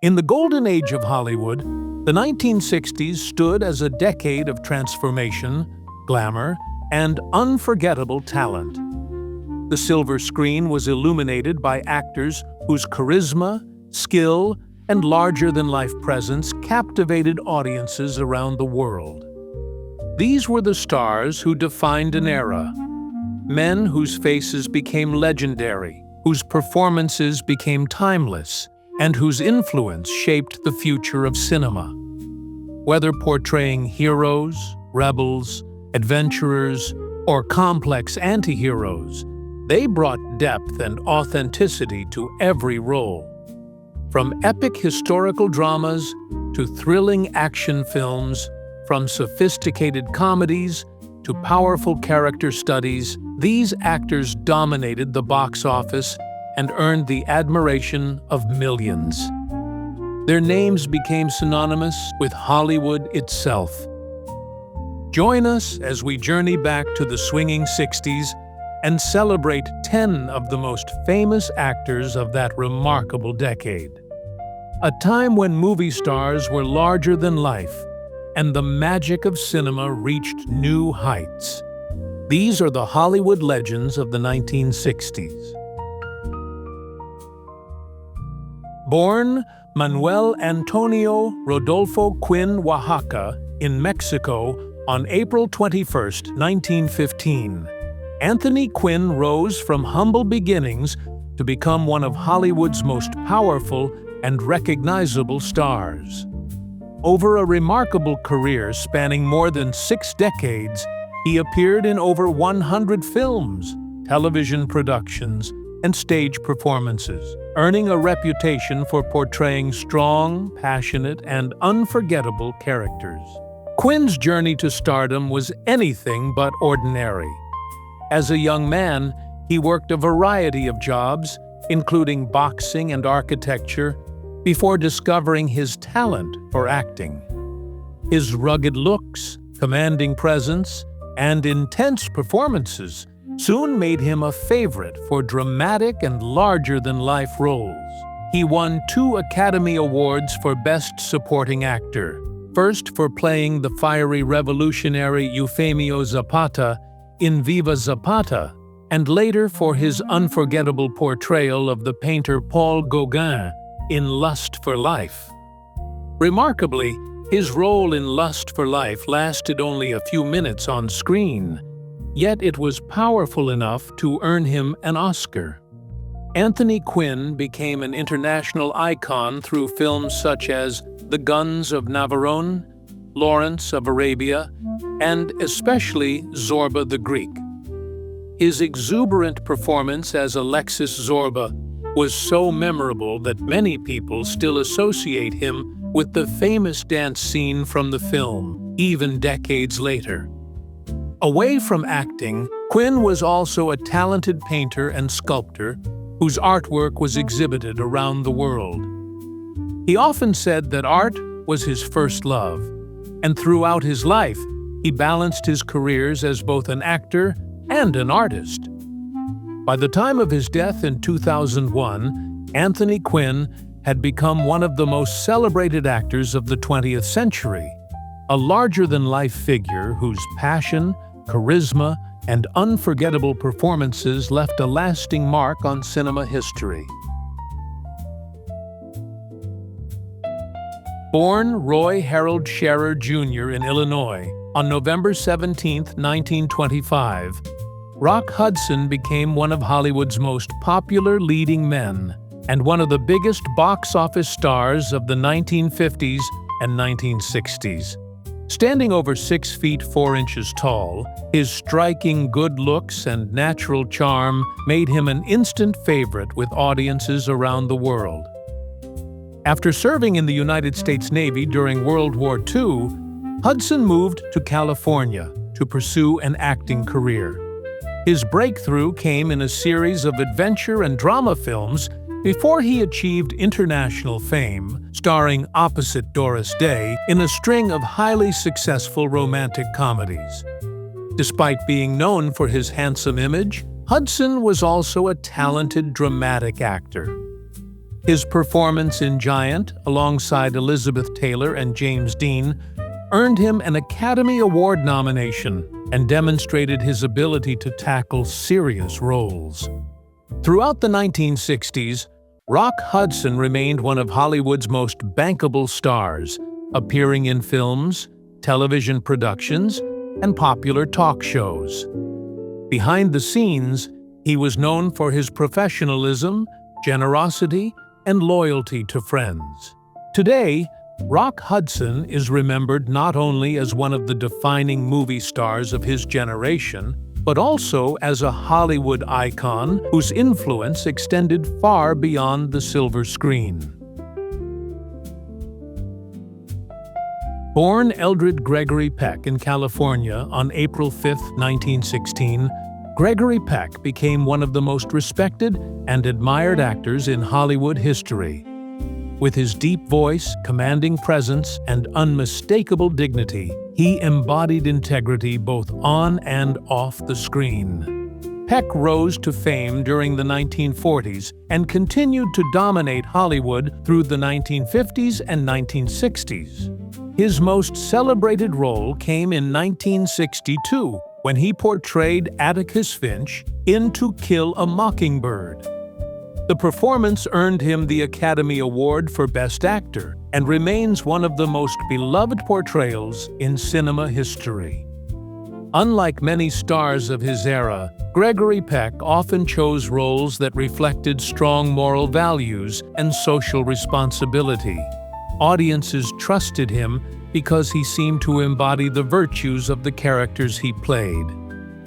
In the golden age of Hollywood, the 1960s stood as a decade of transformation, glamour, and unforgettable talent. The silver screen was illuminated by actors whose charisma, skill, and larger-than-life presence captivated audiences around the world. These were the stars who defined an era, men whose faces became legendary, whose performances became timeless, and whose influence shaped the future of cinema. Whether portraying heroes, rebels, adventurers, or complex anti-heroes, they brought depth and authenticity to every role. From epic historical dramas to thrilling action films, from sophisticated comedies to powerful character studies, these actors dominated the box office and earned the admiration of millions. Their names became synonymous with Hollywood itself. Join us as we journey back to the swinging 60s and celebrate 10 of the most famous actors of that remarkable decade. A time when movie stars were larger than life, and the magic of cinema reached new heights. These are the Hollywood legends of the 1960s. Born Manuel Antonio Rodolfo Quinn Oaxaca in Mexico on April 21, 1915, Anthony Quinn rose from humble beginnings to become one of Hollywood's most powerful and recognizable stars. Over a remarkable career spanning more than 6 decades, he appeared in over 100 films, television productions, and stage performances, earning a reputation for portraying strong, passionate, and unforgettable characters. Quinn's journey to stardom was anything but ordinary. As a young man, he worked a variety of jobs, including boxing and architecture, before discovering his talent for acting. His rugged looks, commanding presence, and intense performances soon made him a favorite for dramatic and larger-than-life roles. He won 2 Academy Awards for Best Supporting Actor, first for playing the fiery revolutionary Eufemio Zapata in Viva Zapata, and later for his unforgettable portrayal of the painter Paul Gauguin in Lust for Life. Remarkably, his role in Lust for Life lasted only a few minutes on screen, yet it was powerful enough to earn him an Oscar. Anthony Quinn became an international icon through films such as The Guns of Navarone, Lawrence of Arabia, and especially Zorba the Greek. His exuberant performance as Alexis Zorba was so memorable that many people still associate him with the famous dance scene from the film, even decades later. Away from acting, Quinn was also a talented painter and sculptor whose artwork was exhibited around the world. He often said that art was his first love, and throughout his life, he balanced his careers as both an actor and an artist. By the time of his death in 2001, Anthony Quinn had become one of the most celebrated actors of the 20th century, a larger-than-life figure whose passion, charisma, and unforgettable performances left a lasting mark on cinema history. Born Roy Harold Scherer Jr. in Illinois on November 17, 1925, Rock Hudson became one of Hollywood's most popular leading men and one of the biggest box office stars of the 1950s and 1960s. Standing over 6 feet 4 inches tall, his striking good looks and natural charm made him an instant favorite with audiences around the world. After serving in the United States Navy during World War II, Hudson moved to California to pursue an acting career. His breakthrough came in a series of adventure and drama films before he achieved international fame, starring opposite Doris Day in a string of highly successful romantic comedies. Despite being known for his handsome image, Hudson was also a talented dramatic actor. His performance in Giant, alongside Elizabeth Taylor and James Dean, earned him an Academy Award nomination and demonstrated his ability to tackle serious roles. Throughout the 1960s, Rock Hudson remained one of Hollywood's most bankable stars, appearing in films, television productions, and popular talk shows. Behind the scenes, he was known for his professionalism, generosity, and loyalty to friends. Today, Rock Hudson is remembered not only as one of the defining movie stars of his generation, but also as a Hollywood icon whose influence extended far beyond the silver screen. Born Eldred Gregory Peck in California on April 5, 1916, Gregory Peck became one of the most respected and admired actors in Hollywood history. With his deep voice, commanding presence, and unmistakable dignity, he embodied integrity both on and off the screen. Peck rose to fame during the 1940s and continued to dominate Hollywood through the 1950s and 1960s. His most celebrated role came in 1962, when he portrayed Atticus Finch in To Kill a Mockingbird. The performance earned him the Academy Award for Best Actor and remains one of the most beloved portrayals in cinema history. Unlike many stars of his era, Gregory Peck often chose roles that reflected strong moral values and social responsibility. Audiences trusted him because he seemed to embody the virtues of the characters he played.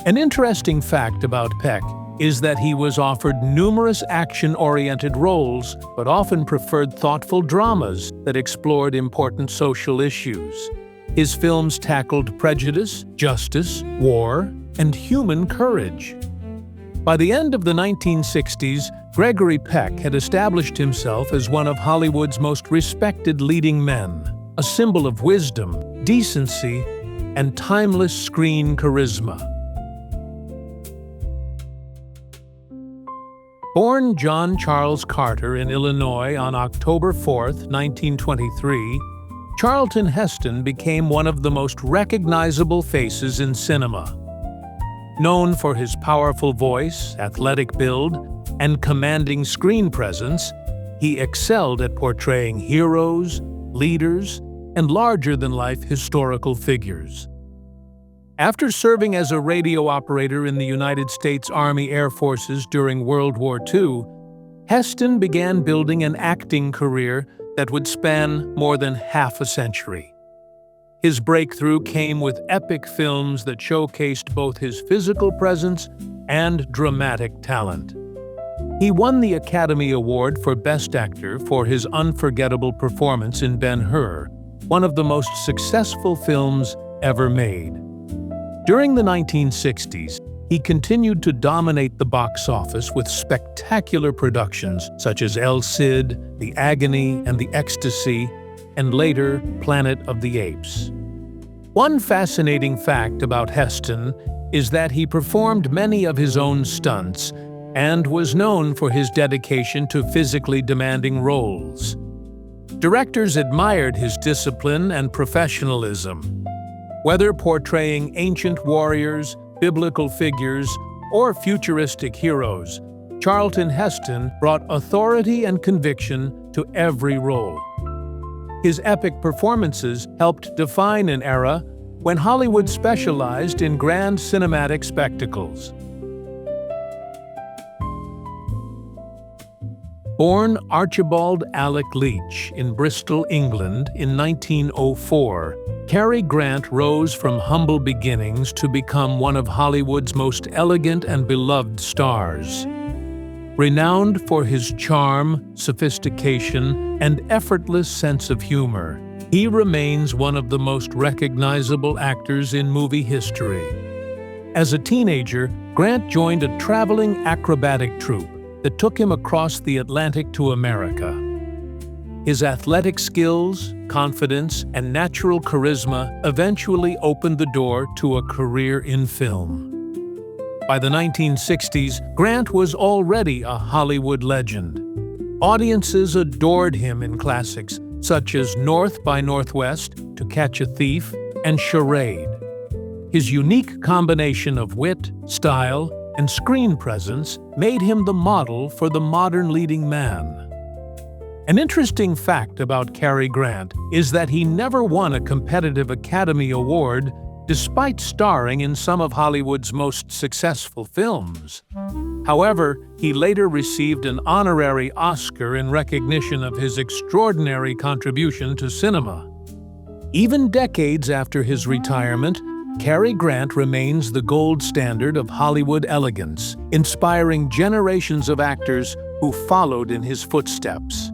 An interesting fact about Peck is that he was offered numerous action-oriented roles, but often preferred thoughtful dramas that explored important social issues. His films tackled prejudice, justice, war, and human courage. By the end of the 1960s, Gregory Peck had established himself as one of Hollywood's most respected leading men, a symbol of wisdom, decency, and timeless screen charisma. Born John Charles Carter in Illinois on October 4, 1923, Charlton Heston became one of the most recognizable faces in cinema. Known for his powerful voice, athletic build, and commanding screen presence, he excelled at portraying heroes, leaders, and larger-than-life historical figures. After serving as a radio operator in the United States Army Air Forces during World War II, Heston began building an acting career that would span more than half a century. His breakthrough came with epic films that showcased both his physical presence and dramatic talent. He won the Academy Award for Best Actor for his unforgettable performance in Ben-Hur, one of the most successful films ever made. During the 1960s, he continued to dominate the box office with spectacular productions such as El Cid, The Agony and the Ecstasy, and later Planet of the Apes. One fascinating fact about Heston is that he performed many of his own stunts and was known for his dedication to physically demanding roles. Directors admired his discipline and professionalism. Whether portraying ancient warriors, biblical figures, or futuristic heroes, Charlton Heston brought authority and conviction to every role. His epic performances helped define an era when Hollywood specialized in grand cinematic spectacles. Born Archibald Alec Leach in Bristol, England in 1904, Cary Grant rose from humble beginnings to become one of Hollywood's most elegant and beloved stars. Renowned for his charm, sophistication, and effortless sense of humor, he remains one of the most recognizable actors in movie history. As a teenager, Grant joined a traveling acrobatic troupe that took him across the Atlantic to America. His athletic skills, confidence, and natural charisma eventually opened the door to a career in film. By the 1960s, Grant was already a Hollywood legend. Audiences adored him in classics such as North by Northwest, To Catch a Thief, and Charade. His unique combination of wit, style, and screen presence made him the model for the modern leading man. An interesting fact about Cary Grant is that he never won a competitive Academy Award despite starring in some of Hollywood's most successful films. However, he later received an honorary Oscar in recognition of his extraordinary contribution to cinema. Even decades after his retirement, Cary Grant remains the gold standard of Hollywood elegance, inspiring generations of actors who followed in his footsteps.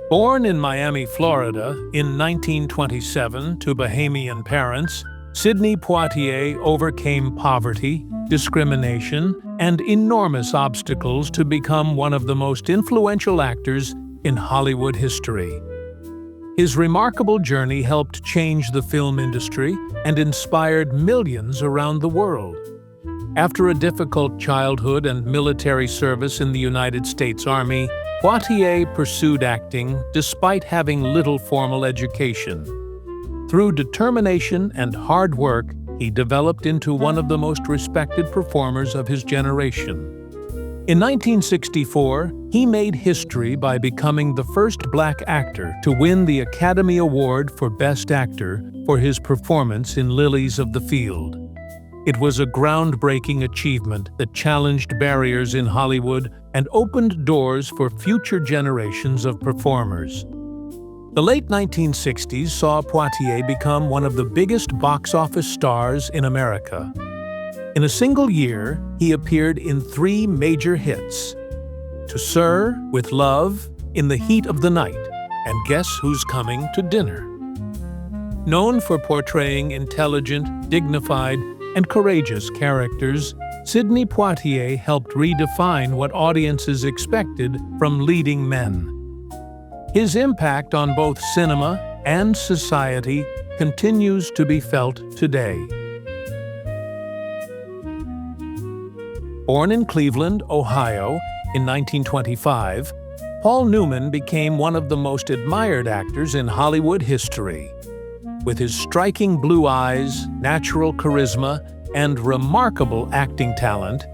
Born in Miami, Florida, in 1927 to Bahamian parents, Sidney Poitier overcame poverty, discrimination, and enormous obstacles to become one of the most influential actors in Hollywood history. His remarkable journey helped change the film industry and inspired millions around the world. After a difficult childhood and military service in the United States Army, Poitier pursued acting despite having little formal education. Through determination and hard work, he developed into one of the most respected performers of his generation. In 1964, he made history by becoming the first black actor to win the Academy Award for Best Actor for his performance in Lilies of the Field. It was a groundbreaking achievement that challenged barriers in Hollywood and opened doors for future generations of performers. The late 1960s saw Poitier become one of the biggest box office stars in America. In a single year, he appeared in 3 major hits: To Sir, With Love, In the Heat of the Night, and Guess Who's Coming to Dinner. Known for portraying intelligent, dignified, and courageous characters, Sidney Poitier helped redefine what audiences expected from leading men. His impact on both cinema and society continues to be felt today. Born in Cleveland, Ohio, in 1925, Paul Newman became one of the most admired actors in Hollywood history. With his striking blue eyes, natural charisma, and remarkable acting talent,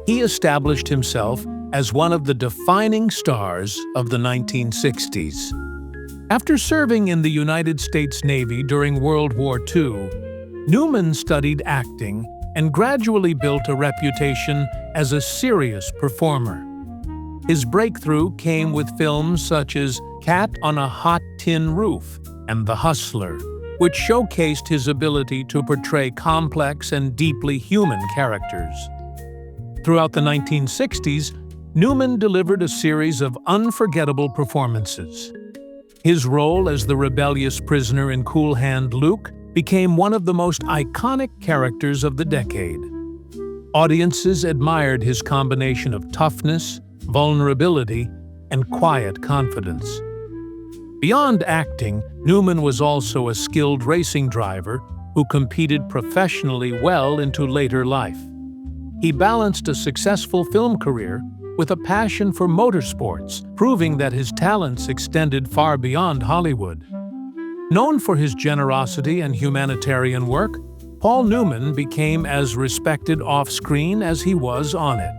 he established himself as one of the defining stars of the 1960s. After serving in the United States Navy during World War II, Newman studied acting and gradually built a reputation as a serious performer. His breakthrough came with films such as Cat on a Hot Tin Roof and The Hustler, which showcased his ability to portray complex and deeply human characters. Throughout the 1960s, Newman delivered a series of unforgettable performances. His role as the rebellious prisoner in Cool Hand Luke became one of the most iconic characters of the decade. Audiences admired his combination of toughness, vulnerability, and quiet confidence. Beyond acting, Newman was also a skilled racing driver who competed professionally well into later life. He balanced a successful film career with a passion for motorsports, proving that his talents extended far beyond Hollywood. Known for his generosity and humanitarian work, Paul Newman became as respected off-screen as he was on it.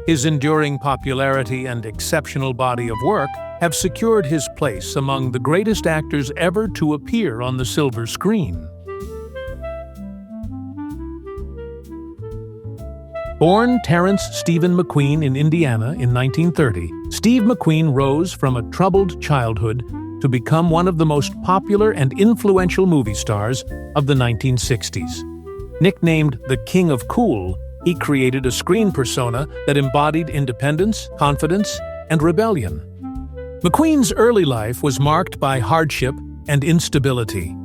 His enduring popularity and exceptional body of work have secured his place among the greatest actors ever to appear on the silver screen. Born Terrence Stephen McQueen in Indiana in 1930, Steve McQueen rose from a troubled childhood to become one of the most popular and influential movie stars of the 1960s. Nicknamed the King of Cool, he created a screen persona that embodied independence, confidence, and rebellion. McQueen's early life was marked by hardship and instability.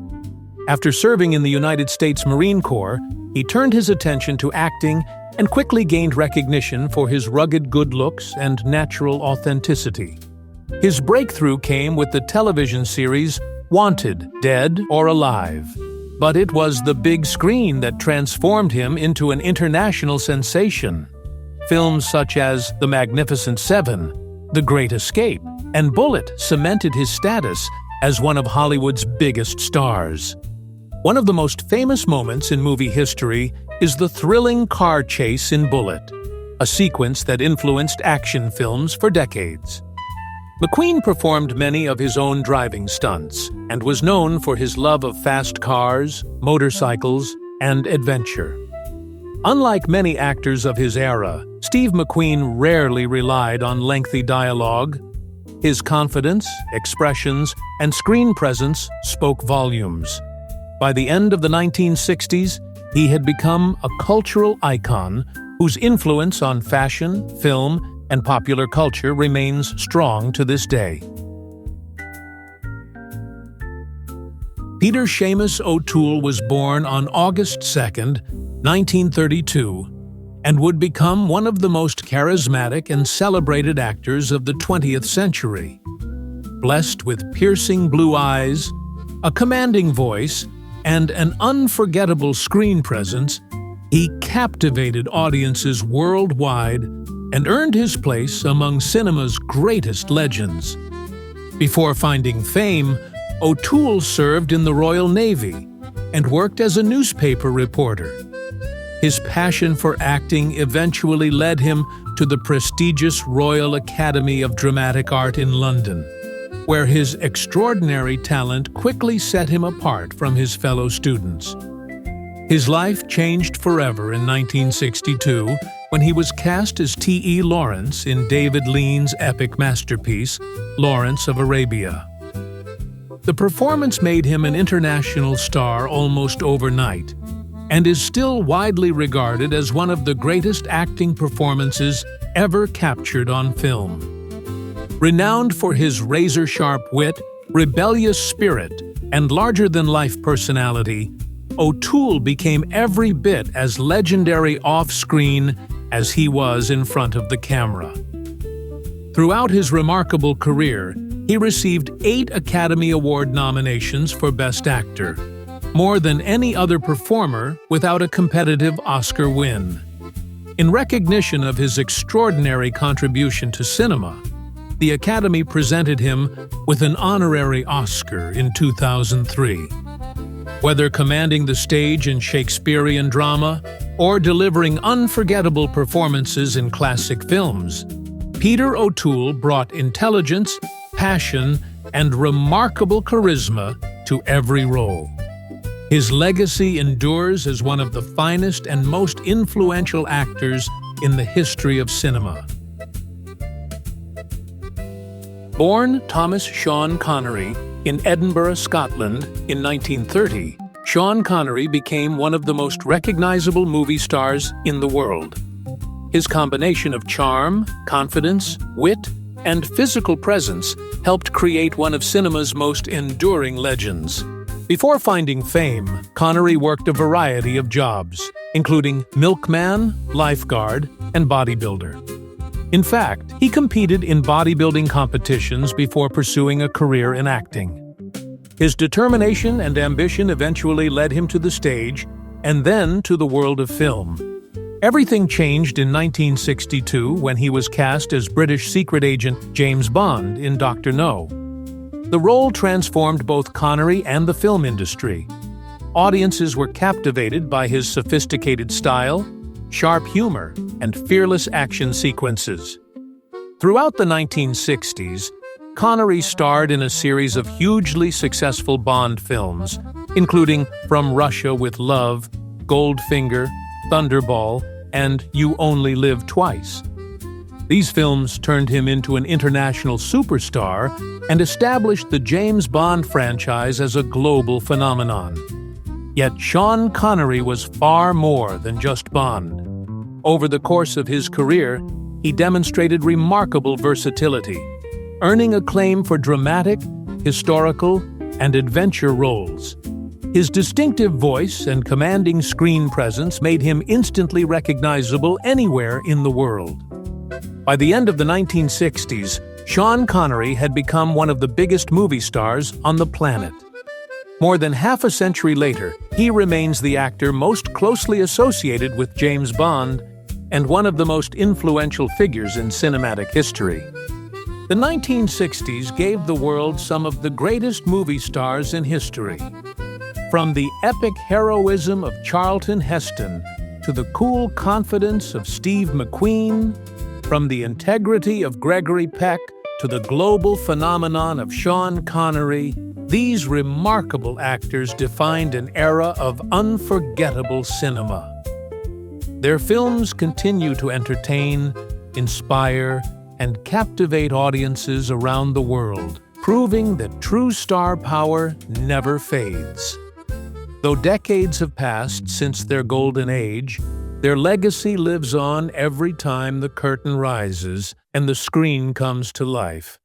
After serving in the United States Marine Corps, he turned his attention to acting and quickly gained recognition for his rugged good looks and natural authenticity. His breakthrough came with the television series Wanted, Dead or Alive. But it was the big screen that transformed him into an international sensation. Films such as The Magnificent Seven, The Great Escape, and Bullitt cemented his status as one of Hollywood's biggest stars. One of the most famous moments in movie history is the thrilling car chase in Bullitt, a sequence that influenced action films for decades. McQueen performed many of his own driving stunts and was known for his love of fast cars, motorcycles, and adventure. Unlike many actors of his era, Steve McQueen rarely relied on lengthy dialogue. His confidence, expressions, and screen presence spoke volumes. By the end of the 1960s, he had become a cultural icon whose influence on fashion, film, and popular culture remains strong to this day. Peter Seamus O'Toole was born on August 2, 1932, and would become one of the most charismatic and celebrated actors of the 20th century. Blessed with piercing blue eyes, a commanding voice, and an unforgettable screen presence, he captivated audiences worldwide and earned his place among cinema's greatest legends. Before finding fame, O'Toole served in the Royal Navy and worked as a newspaper reporter. His passion for acting eventually led him to the prestigious Royal Academy of Dramatic Art in London, where his extraordinary talent quickly set him apart from his fellow students. His life changed forever in 1962 when he was cast as T.E. Lawrence in David Lean's epic masterpiece, Lawrence of Arabia. The performance made him an international star almost overnight, and is still widely regarded as one of the greatest acting performances ever captured on film. Renowned for his razor-sharp wit, rebellious spirit, and larger-than-life personality, O'Toole became every bit as legendary off-screen as he was in front of the camera. Throughout his remarkable career, he received 8 Academy Award nominations for Best Actor, more than any other performer without a competitive Oscar win. In recognition of his extraordinary contribution to cinema, the Academy presented him with an honorary Oscar in 2003. Whether commanding the stage in Shakespearean drama or delivering unforgettable performances in classic films, Peter O'Toole brought intelligence, passion, and remarkable charisma to every role. His legacy endures as one of the finest and most influential actors in the history of cinema. Born Thomas Sean Connery in Edinburgh, Scotland, in 1930, Sean Connery became one of the most recognizable movie stars in the world. His combination of charm, confidence, wit, and physical presence helped create one of cinema's most enduring legends. Before finding fame, Connery worked a variety of jobs, including milkman, lifeguard, and bodybuilder. In fact, he competed in bodybuilding competitions before pursuing a career in acting. His determination and ambition eventually led him to the stage and then to the world of film. Everything changed in 1962 when he was cast as British secret agent James Bond in Dr. No. The role transformed both Connery and the film industry. Audiences were captivated by his sophisticated style, sharp humor, and fearless action sequences. Throughout the 1960s, Connery starred in a series of hugely successful Bond films, including From Russia with Love, Goldfinger, Thunderball, and You Only Live Twice. These films turned him into an international superstar and established the James Bond franchise as a global phenomenon. Yet Sean Connery was far more than just Bond. Over the course of his career, he demonstrated remarkable versatility, earning acclaim for dramatic, historical, and adventure roles. His distinctive voice and commanding screen presence made him instantly recognizable anywhere in the world. By the end of the 1960s, Sean Connery had become one of the biggest movie stars on the planet. More than half a century later, he remains the actor most closely associated with James Bond and one of the most influential figures in cinematic history. The 1960s gave the world some of the greatest movie stars in history. From the epic heroism of Charlton Heston to the cool confidence of Steve McQueen, from the integrity of Gregory Peck to the global phenomenon of Sean Connery, these remarkable actors defined an era of unforgettable cinema. Their films continue to entertain, inspire, and captivate audiences around the world, proving that true star power never fades. Though decades have passed since their golden age, their legacy lives on every time the curtain rises and the screen comes to life.